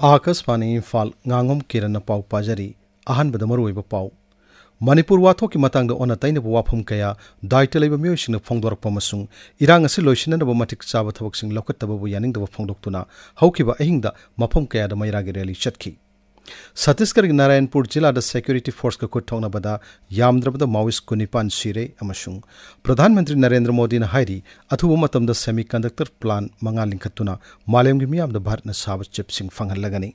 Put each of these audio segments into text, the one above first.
Akashvani Imphal nganngom kiran pau pajari ahanbada maruiba pau Manipur wathoki matangda ona tainaba wafam kaya daita leiba myoisingna phongdorakpa amasung irang asi loisinanaba matik chaba thabaksing laukattababu yaningdaba phongdoktuna haukiba ahingda mafam kayada mairagi rally chatki Chhattisgarh Narayanpur Jilla da Security Force ka kuthongna bada yamdrabada Maoist kunipan sire amasung Pradhan Mantri Narendra Modi na hairi athuba matamda semiconductor plant manga linkhatuna malemgi miyamda Bharat na saba chipsing phanghalagani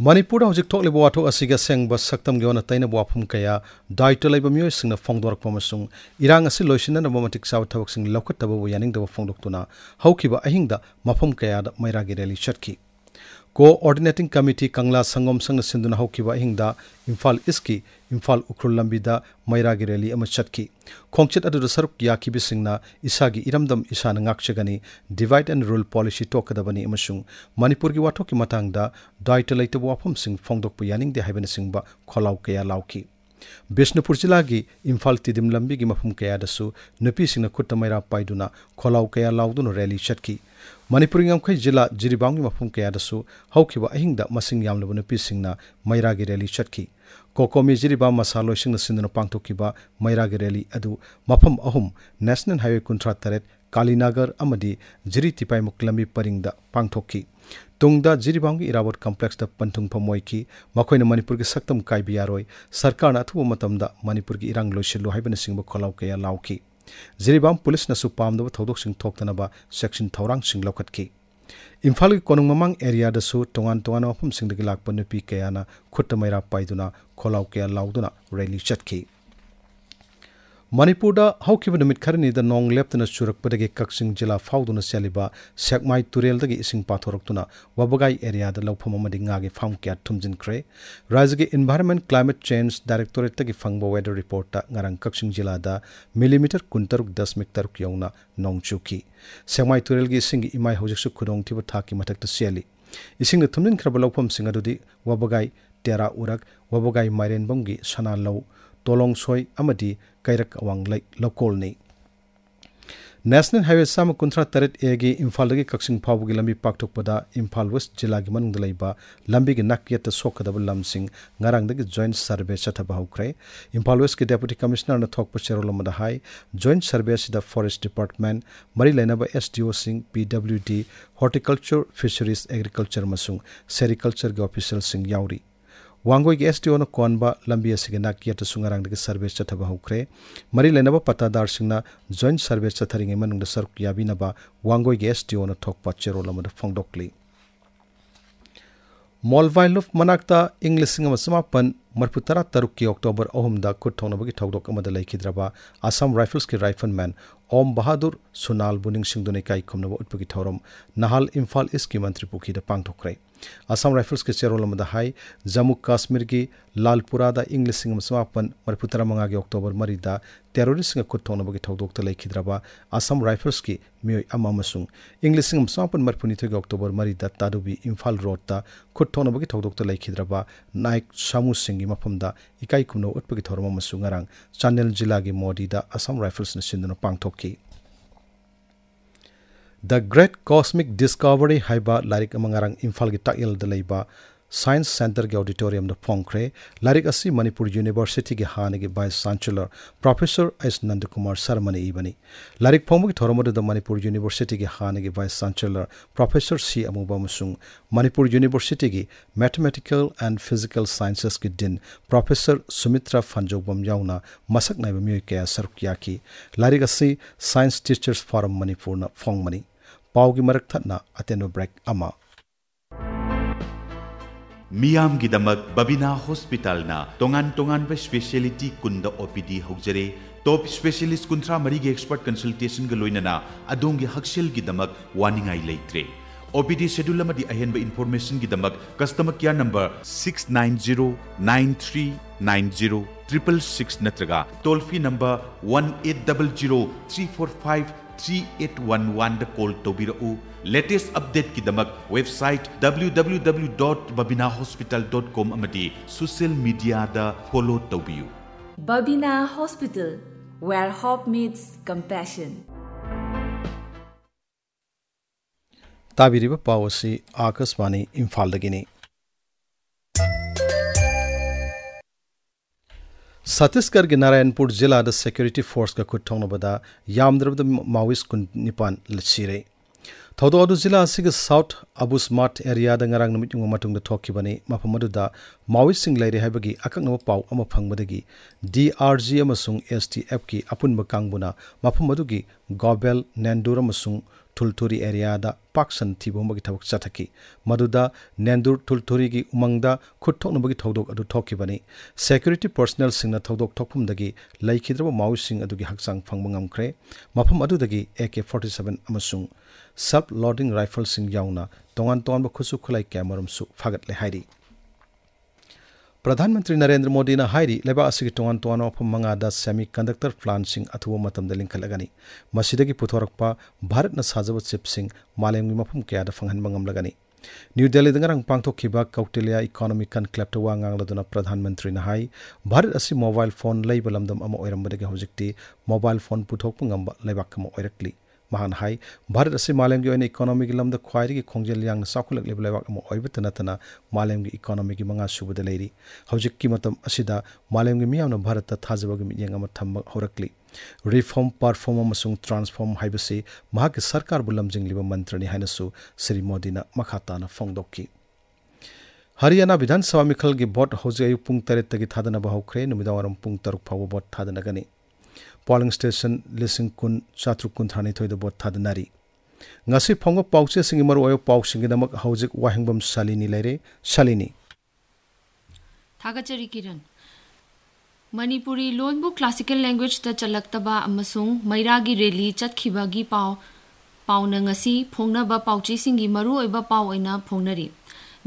Manipur hojik thokliba wathok asiga sengba saktam ge ona taina wafam kaya daita leiba myoisingna phongdorakpa amasung irang asi loisinanaba matik chaba thabaksing laukattaba yaningdaba phongdoktuna haukiba ahingda mafam kayada mairagi rally chatki Coordinating Committee Kangla Sangom Sangna Sinduna Haukiba Hingda Imphal Iski Imphal Ukrul Lambida Mairagi Rally ama chatki Khongchet adu saruk yakibi singna isagi iramdam isana ngakchagani divide and rule policy tokadabani amasung Manipur gi wathoki matangda daita leitaba wafam sing phongdokpu yaningde haibana singba kholau kaya lauki Bishnupur Jilla gi Imphal Tidim Lambi gi mafum kaya dasu nupi singna khutta maira paiduna kholau kaya lauduna rally chatki Manipur ngamkhai Jilla Jiribam gi mafum kaya dasu haukiba ahingda masing yamlaba nupi singna mairagi rally chatki Kokomi Jiribam masalo singna sinduna pangthokiba mairagi rally adu mafam ahum National Highway Kuntra Taret Kalinagar amadi Jiri Tipai Muklambi Paringda pangthoki Tungda Jiribamgi Irabot Complex da Pantung Pamoiki Makoina Manipur gi saktam kaibi yaroi sarkar na athuba matamda Manipur gi irang loisilu haibana singba kholau kaya lauki Jiribam police na su pamdaba thodok sing thoktanaba section thaurang sing lokatki Imphal gi konung mamang area da su tongan mafam singdagi lakpa nupi kayana khutta maira paiduna kholau kaya lauduna rally chatki Manipur da haukiba numit kharani da nong leptana churakpadagi Kaksing Jilla fauduna seliba Sekmai Turel dagi ising pathoroktuna Wabagai area da laupam amadi ngagi pham kya thumjinkre Rajagi Environment Climate Change Directorate dagi phangba weather report ta ngarang Kaksing Jilla da millimeter 16.3 yauna nong chuki Sekmai Turel gi ising imai hojiksu khudong thiba thaki mathakta seli ising na thumjin khraba laupam sing adudi Wabagai Tera Urak Wabagai Mairenbam gi sana lau Tolong Soi amadi Kairak Awang Lake Lokolni National Highway Sama Kuntra Taret Egi Imphal dagi Kaksing Phawgi lambi paktokpada Imphal West Jilla gi manungda leiba lambi gi nakyata sokadaba lamsing ngarang dagi joint survey chathaba hokre Imphal West ki Deputy Commissioner na thokpa cherolomada hai joint survey sida Forest Department mari lainaba SDO sing PWD Horticulture Fisheries Agriculture masung Sericulture gi official sing yauri Wangoi gi SDO na konba lambi asige nakyata sungarang dagi survey chathaba hokre mari lenaba patadar singna joint survey chatharinge manungda saruk yabinaba Wangoi gi SDO na thokpa cherolamada phongdokli Molvailuf manakta Englishing samapan marputara taruk ki October ahumda kuthonabagi thodok amada laikhidraba Assam Rifles ki rifleman Om Bahadur Sunal buning singdune kai khomnaba utpagi thorom Nahal Imphal East ki mantri pukhi da pangthokre Assam Rifles ke cherolamada hai Jammu Kashmir ki Lalpura da Englishing samapan marputara manga gi October marida terrorist nga kuthonabagi thodok ta laikhidraba Assam Rifles ki mioi amamasung Englishing samapan marpuni thogi October marida tadubi Imphal road ta kuthonabagi thodok ta laikhidraba Naik Samu Singh mafamda ikai kumno utpagi thorma masungarang Channel Jilla gi Modi da Assam Rifles na sinduna pangthokki The Great Cosmic Discovery haiba larik amangarang Imphal gi Takil da leiba Science Center gi auditorium da phongkre larik asi Manipur University gi hane gi Vice Chancellor Professor S Nandakumar Sarmani ibani larik phongmu gi thorma da Manipur University gi hane gi Vice Chancellor Professor C Amuba Musung Manipur University gi Mathematical and Physical Sciences gi Dean Professor Sumitra Phanjobam yauna masak naiba myoi kaya sarukyaki larik asi Science Teachers Forum Manipur na phongmani paugi marak thatna ateno break ama Miyam gidamak Babina Hospital na tongan ba specialty kunda OPD hogjare top specialist kuntra marigi expert consultation ga loinana adongi haksil gidamak waningai leitre OPD schedule amadi ahenba information gidamak customer care number 6909390666 natraga toll free number 180034538811 da call tobirau latest update kidamak website www.babinahospital.com amadi social media da follow tobiu Babina Hospital where hope meets compassion. ताबिरिबा पावसी Akashvani इम्फालदगिनी Chhattisgarh के नारायणपुर जिला security force का खुद यामद्रबद Maoist कुन निपान सिरे थौदो जिला south अबुस्मार्ट area ngarang numit yung matungda thokibani mafam aduda maoist sing leire haibagi akaknaba paw ama phangbadagi DRG amasung STF ki apunba kangbuna mafam adugi Gobel Nendur amasung Tulturi area da paksan thibomagi thawak chathaki maduda Nendur Tulturi gi umangda khutthoknabagi thodok adu thokibani security personnel singna thodok thokphumdagi laikhidraba maoist sing adugi hakchang phangba ngamkhre mafam adudagi AK47 amasung सब loading rifle Singh याउना तोंगान तोंगान खुसु खुलाई कैमरम सु फागतले हाइरी प्रधानमंत्री नरेंद्र मोदी ना हाइरी लेबा असि तोंगान तोंगान ऑफ मंगादा सेमी कंडक्टर प्लांट सिंह अथुवा मतम द लिंखलगनी मसिदगी पुथोरकपा भारत ना साजब चिप सिंह मालेमगी मफम कया द फंगहन बंगम लगनी न्यू दिल्ली दंगरंग पांगथोखिबा कौटिल्या इकोनॉमिक कनक्लेव वा ngangloduna प्रधानमंत्री ना हाई भारत असि मोबाइल फोन लेबा लमदम अमा ओइरमबदगी हौजिकती मोबाइल फोन पुथोकप ngamba लेबाक कम ओइरकली महान हाई भारत असे मालेम की इकोनॉमी की लमद ख्वाई की खोंजेल यांग साखुलक लेबलेवाक अमो ओइबत नतना मालेम की इकोनॉमी की मंगा सुबद लेरी हौजिक की मतम असिदा मालेम की मियाम भारत थाजबग मियंग अम थम होरकली रिफॉर्म परफॉर्म अमसुंग ट्रांसफॉर्म हाइबसे महा के सरकार बुलम जिंगलिब मंत्रनी हाइनसु श्री मोदी ना मखाताना फोंगदोकी हरियाणा विधानसभा मिखल की वोट हौजे अयु पुंग 3 तगी थादना बहौख्रे नुमिदावरम पुंग 3 फाव वोट थादनगनी पोलिंग स्टेशन लिसिंग कुन चात्रुक कुंथानी थोइद boat थादनारी ngasi phongo pauche singi maru oyo pausingi damak hauzik wahingbam salini leire salini thagachari kiran manipuri lonbu classical language ta chalaktaba amasung mairagi rally chatkibagi pauna ngasi phongnaba pauche singi maru oiba pau oina phongnari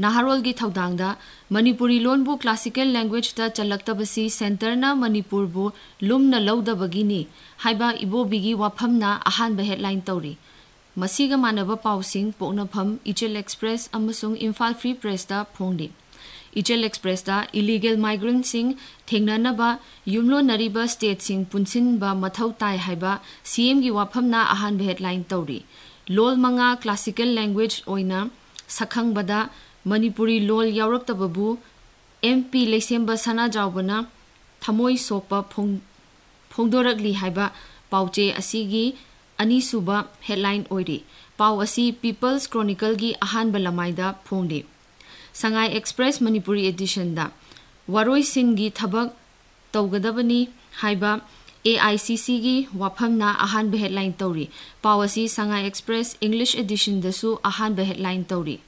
Naharol gi thaudangda Manipuri lonbu classical language ta chalaktabasi center na Manipur bu lumna lawdabagini haiba ibobigi waphamna ahanba headline tawri masiga manaba pausing poknapham Ichel Express amasung Imphal Free Press ta phongdi Ichel Express ta illegal migrant sing thengnanaba yumlo nariba state sing punsin ba mathau tai haiba CM gi waphamna ahanba headline tawri lol manga classical language oina sakhang bada Manipuri lol yauroktababu MP Leisemba Sana Jawbana Thamoi Sopa Phongdorakli haiba pauche asigi anisuba headline oiri pau asi People's Chronicle gi ahanba lamaida phongde Sangai Express Manipuri edition da waroi sin gi thabak tawgadabani haiba AICC gi waphamna ahanba headline tawri pau asi Sangai Express English edition dasu ahanba headline tawri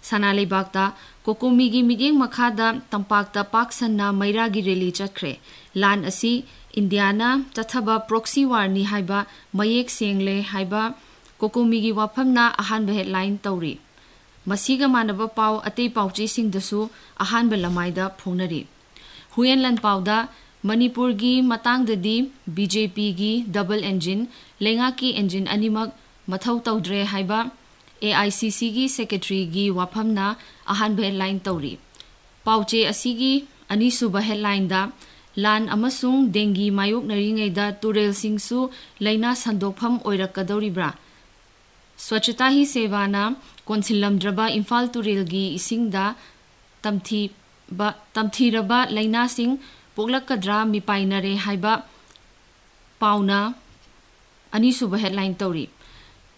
Sanalei Bagda Kokomigi Miding Makada Tampakta Paksanna Mairagi Rally Chakre Lan Asi Indiana Tathaba Proxy War Ni Haiba Mayek Sengle Haiba Kokomigi Waphamna Ahanba Headline Tawri Masiga Manaba Pau Ate Pauchi Sing Dasu Ahanba Lamaida Phongnari Huyenlan Pauda Manipur gi Matang Dadi BJP gi Double Engine Lenga ki Engine Animak Mathau Tawdre Haiba AICC gi secretary gi waphamna ahanba headline tawri pauche asigi anisuba headline da lan amasung dengi mayok naringai da turel singsu laina sandokpham oirakadoribra swachhata hi sevana konsilamdraba Imphal turel gi isingda tamthiraba laina sing poglakadra mipainare haiba pauna anisuba headline tawri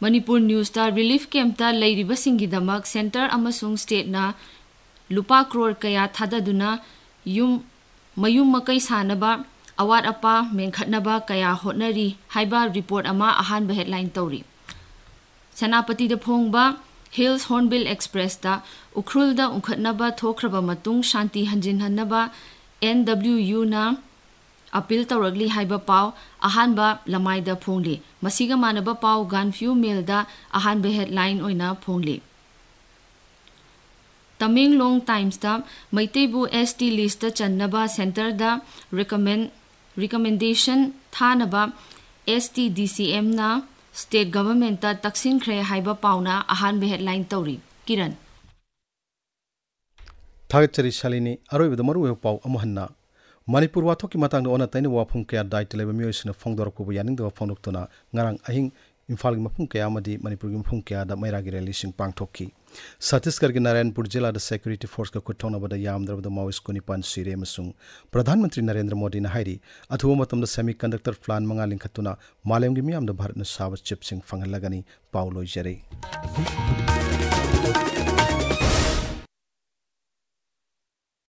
Manipur News ta relief camp ta leiriba singi damak center amasung state na lupa crore kaya thadaduna mayum makai sanaba awat apa menkhatnaba kaya hotnari haiba report ama ahanba headline tawri Sanapati da phongba Hills Hornbill Express ta ukhrul da unkhatnaba thokraba matung shanti hanjin hannaba NWU na appeal tawragli haiba pau ahanba lamaida phongli masiga manaba pau Ganfu Mail da ahanba headline oina phongli Tamenglong Times da Maitebu ST list da channaba center da recommendation thanaba STDCM na state government ta taksin khre haiba pauna ahanba headline tawri Kiran Thagachari Shalini Aroibada Maru pau amohanna Manipur wathok ki matang ona taina wafum kaya daita leba miyosina phongdorokpu yaningdaba phongdoktuna ngarang ahing Imphal gi mafum kaya amadi Manipur gi mafum kaya da maira gi rally sing pangthokki Chhattisgarh gi Narayanpur jila da security force ka kuthongna bada yamdrabada Maoist kunipan sire masung Pradhan Mantri Narendra Modi na hairi athuwa matamda semiconductor plant manga lingkhatuna malem gi miyam da Bharat na sawa chip sing phangalagani pauloi jare